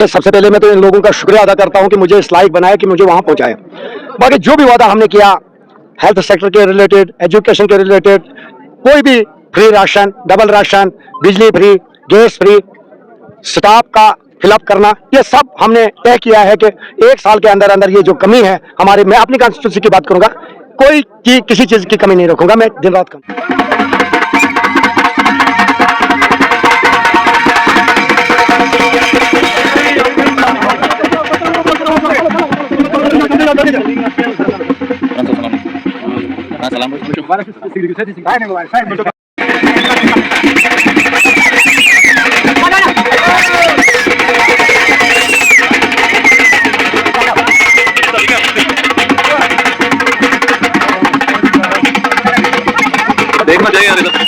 सबसे पहले मैं तो इन लोगों का शुक्रिया अदा करता हूं कि मुझे इस लायक बनाया कि मुझे वहां पहुंचाया। बाकी जो भी वादा हमने किया हेल्थ सेक्टर के रिलेटेड, एजुकेशन के रिलेटेड, कोई भी फ्री राशन, डबल राशन, बिजली फ्री, गैस फ्री, स्टाफ का फिलअप करना, ये सब हमने तय किया है कि एक साल के अंदर अंदर ये जो कमी है हमारे, मैं अपनी कॉन्स्टिट्यूंसी की बात करूंगा, कोई किसी चीज की कमी नहीं रखूंगा, मैं दिन रात काम। देखना चाहिए यार इधर।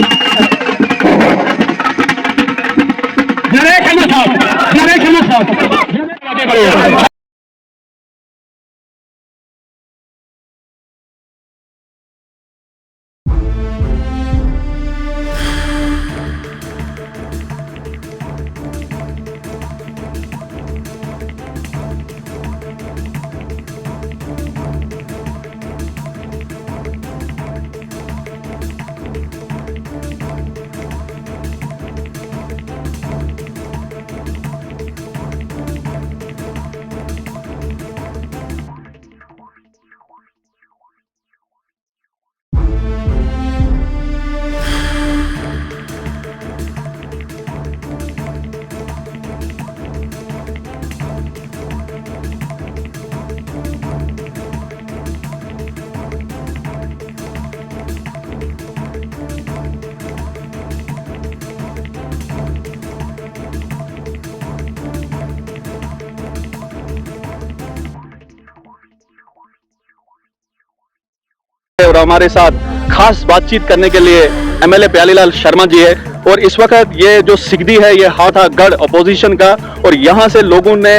और हमारे साथ खास बातचीत करने के लिए एमएलए प्यारीलाल शर्मा जी है। और इस वक्त ये जो सिगदी है ये हाथागढ़ अपोजिशन का, और यहाँ से लोगों ने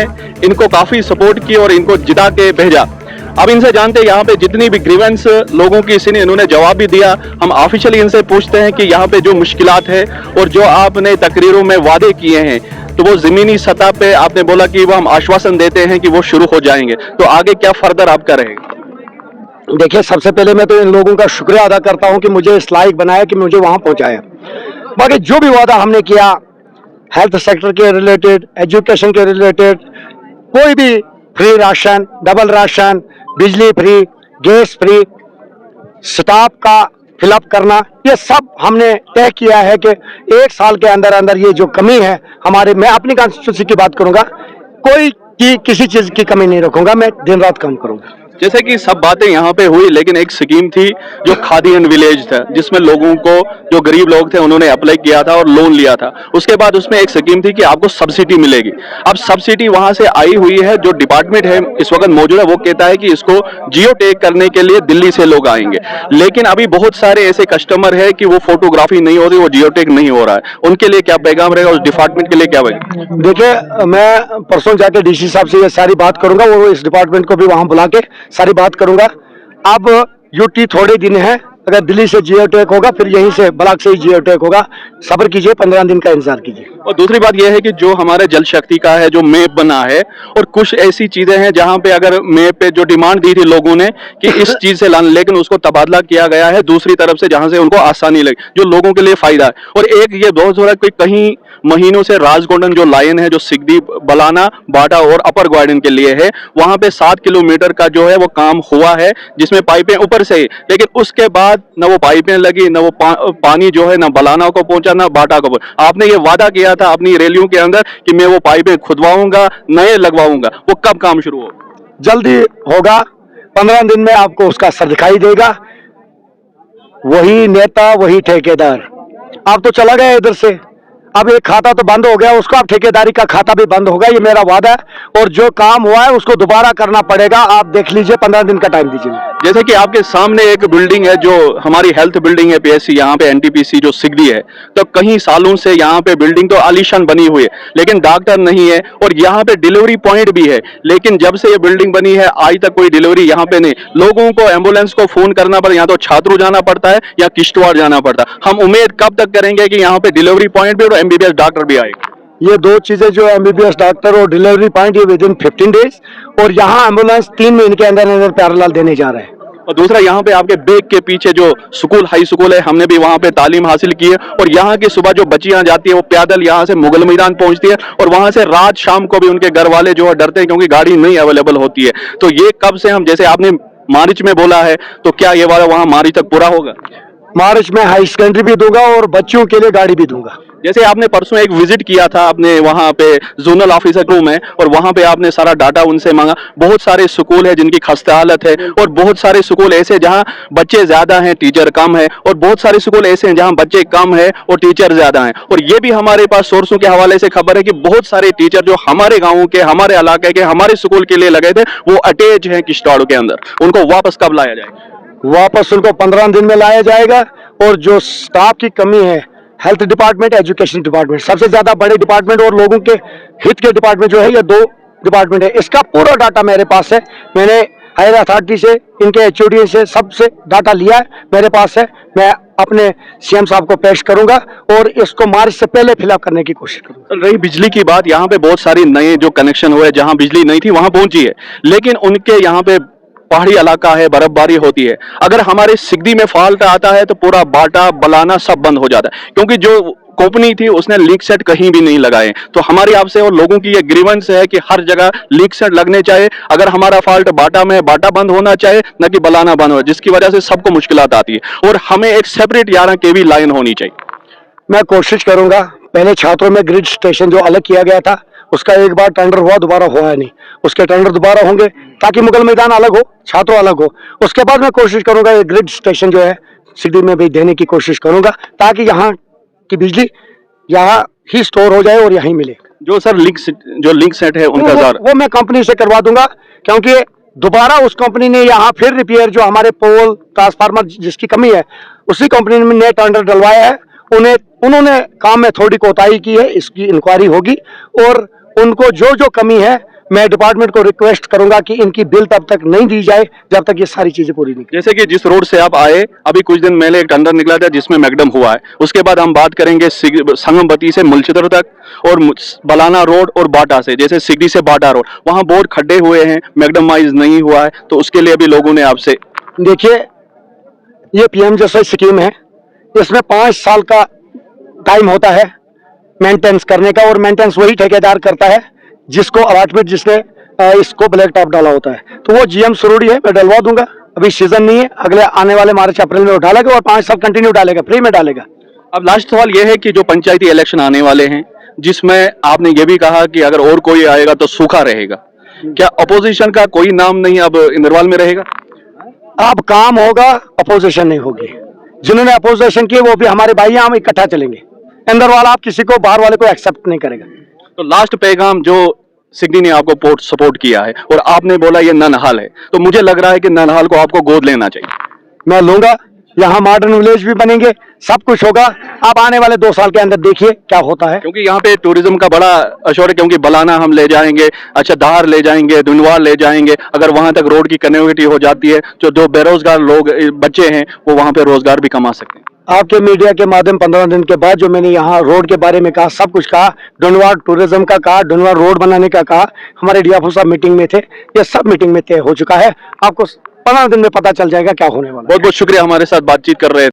इनको काफी सपोर्ट की और इनको जिता के भेजा। अब इनसे जानते हैं यहाँ पे जितनी भी ग्रीवेंस लोगों की, इन्होंने जवाब भी दिया। हम ऑफिशियली इनसे पूछते हैं कि यहाँ पे जो मुश्किलात है और जो आपने तकरीरों में वादे किए हैं, तो वो जमीनी सतह पे आपने बोला कि वो हम आश्वासन देते हैं कि वो शुरू हो जाएंगे, तो आगे क्या फर्दर आप करेंगे? देखिए, सबसे पहले मैं तो इन लोगों का शुक्रिया अदा करता हूं कि मुझे इस लायक बनाया कि मुझे वहां पहुंचाया। बाकी जो भी वादा हमने किया हेल्थ सेक्टर के रिलेटेड, एजुकेशन के रिलेटेड, कोई भी फ्री राशन, डबल राशन, बिजली फ्री, गैस फ्री, स्टाफ का फिलअप करना, ये सब हमने तय किया है कि एक साल के अंदर अंदर ये जो कमी है हमारे, मैं अपनी कॉन्स्टिट्यूंसी की बात करूंगा, कोई किसी चीज की कमी नहीं रखूंगा, मैं दिन रात काम करूंगा। जैसे कि सब बातें यहाँ पे हुई, लेकिन एक स्कीम थी जो खादी एंड विलेज था, जिसमें लोगों को, जो गरीब लोग थे, उन्होंने अप्लाई किया था और लोन लिया था। उसके बाद उसमें एक स्कीम थी कि आपको सब्सिडी मिलेगी। अब सब्सिडी वहां से आई हुई है, जो डिपार्टमेंट है इस वक्त मौजूद है, वो कहता है कि इसको जियो टैग करने के लिए दिल्ली से लोग आएंगे। लेकिन अभी बहुत सारे ऐसे कस्टमर है कि वो फोटोग्राफी नहीं हो रही, वो जियो टैग नहीं हो रहा है, उनके लिए क्या पैगाम रहेगा? उस डिपार्टमेंट के लिए क्या रहेगा? देखिए, मैं परसों जाके डीसी साहब से ये सारी बात करूंगा, वो इस डिपार्टमेंट को भी वहां बुला के सारी बात करूंगा। अब यूटी थोड़े दिन है, अगर दिल्ली से जियो टैग होगा फिर यहीं से ब्लॉक से ही जियो टैग होगा। सब्र कीजिए, 15 दिन का इंतजार कीजिए। और दूसरी बात यह है कि जो हमारे जल शक्ति का है जो मैप बना है, और कुछ ऐसी चीजें हैं जहां पे अगर मैप पे जो डिमांड दी थी लोगों ने कि इस चीज से लाने, लेकिन उसको तबादला किया गया है दूसरी तरफ से, जहां से उनको आसानी लगे, जो लोगों के लिए फायदा है। और एक ये बहुत हो रहा है कि कहीं महीनों से राजगोंडन जो लाइन है, जो सिगदी, बलाना, बाटा और अपर ग्वालियर के लिए है, वहां पे 7 किलोमीटर का जो है वो काम हुआ है, जिसमें पाइपें ऊपर से ही, लेकिन उसके बाद न वो पाइपें लगी, न वो पानी जो है न बलाना को पहुंचा, न बाटा को पहुंचा। आपने ये वादा किया था अपनी रैलियों के अंदर कि मैं वो पाइपें खुदवाऊंगा, नए लगवाऊंगा, वो कब काम शुरू होगा? जल्दी होगा, 15 दिन में आपको उसका असर दिखाई देगा। वही नेता वही ठेकेदार, अब तो चला गया इधर से, अब एक खाता तो बंद हो गया, उसका अब ठेकेदारी का खाता भी बंद होगा, ये मेरा वादा है। और जो काम हुआ है उसको दोबारा करना पड़ेगा, आप देख लीजिए, 15 दिन का टाइम दीजिए। जैसे कि आपके सामने एक बिल्डिंग है जो हमारी हेल्थ बिल्डिंग है, पीएससी, यहाँ पे एनटीपीसी जो सिगदी है, तो कई सालों से यहाँ पे बिल्डिंग तो आलीशान बनी हुई है, लेकिन डॉक्टर नहीं है, और यहाँ पे डिलीवरी पॉइंट भी है, लेकिन जब से ये बिल्डिंग बनी है आज तक कोई डिलीवरी यहाँ पे नहीं। लोगों को एम्बुलेंस को फोन करना पड़ता है, या तो छात्रों जाना पड़ता है या किश्तवाड़ जाना पड़ता है। हम उम्मीद कब तक करेंगे कि यहाँ पे डिलीवरी पॉइंट भी और एमबीबीएस डॉक्टर भी आएगा? ये दो चीजें जो एमबीबीएस डॉक्टर और डिलीवरी पॉइंट ये विद इन 15 डेज, और यहाँ एम्बुलेंस 3 महीने के अंदर अंदर पैरेलल देने जा रहे हैं। और दूसरा यहाँ पे आपके बैग के पीछे जो स्कूल हाई स्कूल है, हमने भी वहाँ पे तालीम हासिल की है, और यहाँ की सुबह जो बच्चियां जाती है वो पैदल यहाँ से मुगल मैदान पहुंचती है, और वहां से रात शाम को भी उनके घर वाले जो है डरते हैं क्योंकि गाड़ी नहीं अवेलेबल होती है। तो ये कब से हम, जैसे आपने मार्च में बोला है, तो क्या ये वाला वहाँ मार्च तक पूरा होगा? मार्च में हाई सेकेंडरी भी दूंगा और बच्चों के लिए गाड़ी भी दूंगा। जैसे आपने परसों एक विजिट किया था आपने वहां पे जोनल ऑफिसर रूम है, और वहां पे आपने सारा डाटा उनसे मांगा। बहुत सारे स्कूल है जिनकी खस्ता हालत है, और बहुत सारे स्कूल ऐसे जहां बच्चे ज्यादा हैं टीचर कम है, और बहुत सारे स्कूल ऐसे हैं जहां बच्चे कम है और टीचर ज्यादा हैं। और ये भी हमारे पास सोर्सों के हवाले से खबर है कि बहुत सारे टीचर जो हमारे गाँव के, हमारे इलाके के, हमारे स्कूल के लिए लगे थे वो अटैच हैं किश्तवाड़ के अंदर। उनको वापस कब लाया जाएगा? वापस उनको 15 दिन में लाया जाएगा। और जो स्टाफ की कमी है, हेल्थ डिपार्टमेंट, एजुकेशन डिपार्टमेंट, सबसे ज्यादा बड़े डिपार्टमेंट और लोगों के हित के डिपार्टमेंट जो है ये दो डिपार्टमेंट है। इसका पूरा डाटा मेरे पास है। मैंने हायर अथॉरिटी से, इनके एचओडी से, सबसे डाटा लिया है, मेरे पास है। मैं अपने सीएम साहब को पेश करूंगा और इसको मार्च से पहले फिलअप करने की कोशिश करूंगा। रही बिजली की बात, यहाँ पे बहुत सारी नए जो कनेक्शन हुए, जहाँ बिजली नहीं थी वहां पहुंची है, लेकिन उनके यहाँ पे पहाड़ी इलाका है, बर्फबारी होती है। अगर हमारे सिगदी में फॉल्ट आता है तो पूरा बाटा बलाना सब बंद हो जाता है, क्योंकि जो कंपनी थी उसने लीक सेट कहीं भी नहीं लगाए। तो हमारी आपसे और लोगों की ये ग्रीवेंस है कि हर जगह लीक सेट लगने चाहिए। अगर हमारा फॉल्ट बाटा में, बाटा बंद होना चाहिए, न कि बलाना बंद हो, जिसकी वजह से सबको मुश्किलात आती है। और हमें एक सेपरेट 11 kV लाइन होनी चाहिए। मैं कोशिश करूंगा। पहले छात्रों में ग्रिड स्टेशन जो अलग किया गया था उसका एक बार टेंडर हुआ, दोबारा हुआ नहीं। उसके टेंडर दोबारा होंगे ताकि मुगल मैदान अलग हो, छात्रों अलग हो। उसके बाद मैं कोशिश करूंगा ये ग्रिड स्टेशन जो है सिटी में भी देने की कोशिश करूंगा, ताकि यहाँ की बिजली यहाँ ही स्टोर हो जाए और यहीं मिले। जो सर लिंक सेट है उनका वो मैं कंपनी से करवा दूंगा, क्योंकि दोबारा उस कंपनी ने यहाँ फिर रिपेयर जो हमारे पोल ट्रांसफार्मर जिसकी कमी है उसी कंपनी ने टेंडर डलवाया है। उन्होंने काम में थोड़ी कोताही की है, इसकी इंक्वायरी होगी और उनको जो जो कमी है मैं डिपार्टमेंट को रिक्वेस्ट करूंगा कि इनकी बिल तब तक नहीं दी जाए जब तक ये सारी चीजें पूरी नहीं। जैसे कि जिस रोड से आप आए, अभी कुछ दिन पहले एक टेंडर निकला था जिसमें मैकडम हुआ है। उसके बाद हम बात करेंगे संगमबती से मुलचितर तक, और बलाना रोड और बाटा से, जैसे सिगडी से बाटा रोड, वहां बहुत खड्डे हुए हैं, मैकडमाइज नहीं हुआ है। तो उसके लिए भी लोगों ने आपसे, देखिए ये पीएम जैसा स्कीम है, इसमें 5 साल का टाइम होता है मेंटेनेंस करने का, और मेंटेनेंस वही ठेकेदार करता है जिसको अलॉटमेंट, जिसने इसको ब्लैक टॉप डाला होता है। तो वो जीएम सुरूरी है, मैं डलवा दूंगा। अभी सीजन नहीं है, अगले आने वाले मार्च अप्रैल में वो डालेगा और 5 साल कंटिन्यू डालेगा, फ्री में डालेगा। अब लास्ट सवाल यह है कि जो पंचायती इलेक्शन आने वाले हैं, जिसमें आपने ये भी कहा कि अगर और कोई आएगा तो सूखा रहेगा, क्या अपोजिशन का कोई नाम नहीं अब इंद्रवाल में रहेगा? अब काम होगा, अपोजिशन नहीं होगी। जिन्होंने अपोजिशन की वो भी हमारे भाई, हम इकट्ठा चलेंगे। इंद्रवाल आप किसी को, बाहर वाले को एक्सेप्ट नहीं करेगा। तो लास्ट पैगाम, जो सिगडी ने आपको सपोर्ट किया है और आपने बोला ये ननहाल है, तो मुझे लग रहा है कि ननहाल को आपको गोद लेना चाहिए। मैं लूंगा, यहाँ मॉडर्न विलेज भी बनेंगे, सब कुछ होगा। आप आने वाले 2 साल के अंदर देखिए क्या होता है, क्योंकि यहाँ पे टूरिज्म का बड़ा अशोर है। क्योंकि बलाना हम ले जाएंगे, अच्छा धार ले जाएंगे, दुनवार ले जाएंगे, अगर वहां तक रोड की कनेक्टिविटी हो जाती है तो जो बेरोजगार लोग बच्चे हैं वो वहां पे रोजगार भी कमा सकते हैं। आपके मीडिया के माध्यम 15 दिन के बाद जो मैंने यहाँ रोड के बारे में कहा, सब कुछ कहा, डुनवार टूरिज्म का कहा, डुनवार रोड बनाने का कहा, हमारे डीएफओ साहब मीटिंग में थे, ये सब मीटिंग में तय हो चुका है। आपको 15 दिन में पता चल जाएगा क्या होने वाला है। बहुत बहुत शुक्रिया हमारे साथ बातचीत कर रहे हैं।